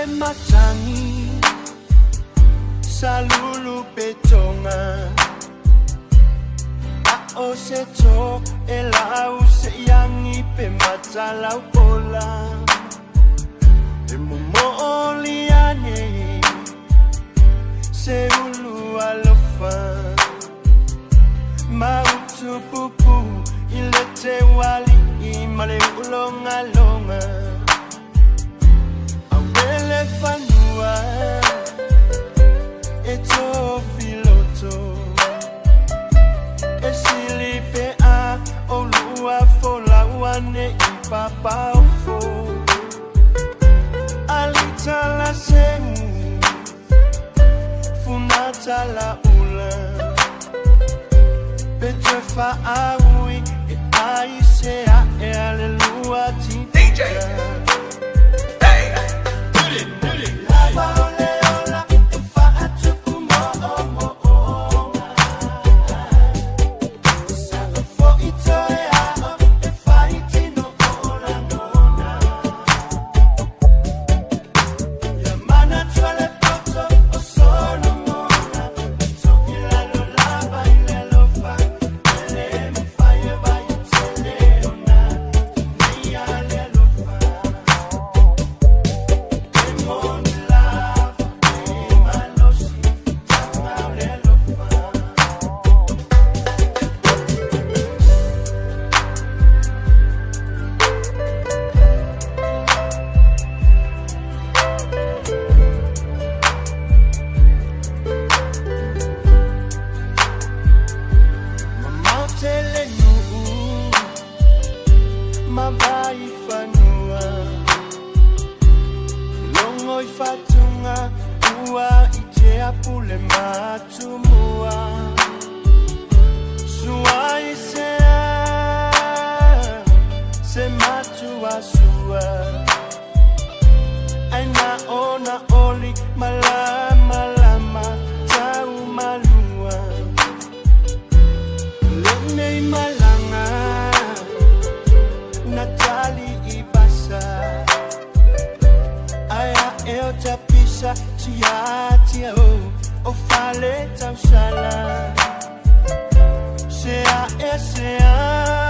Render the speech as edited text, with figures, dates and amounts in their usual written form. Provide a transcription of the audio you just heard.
matangi salulu betonga o se to elau se yangi pe matala pola e momoliane se ulu alofa mautu pupu ilete wali imale ulonga longa awele fanua eto filoto esilipe a olua fola wane ipapa ofo alitala semu funata la ula Petefa aui e aisea e aleluia ti DJ Hey put it lava ole ola e fa atuku mo sa fo ito e a e fa itino ora nona ya mana twale poto o sono mona to ilalo lava ilalo fa Sea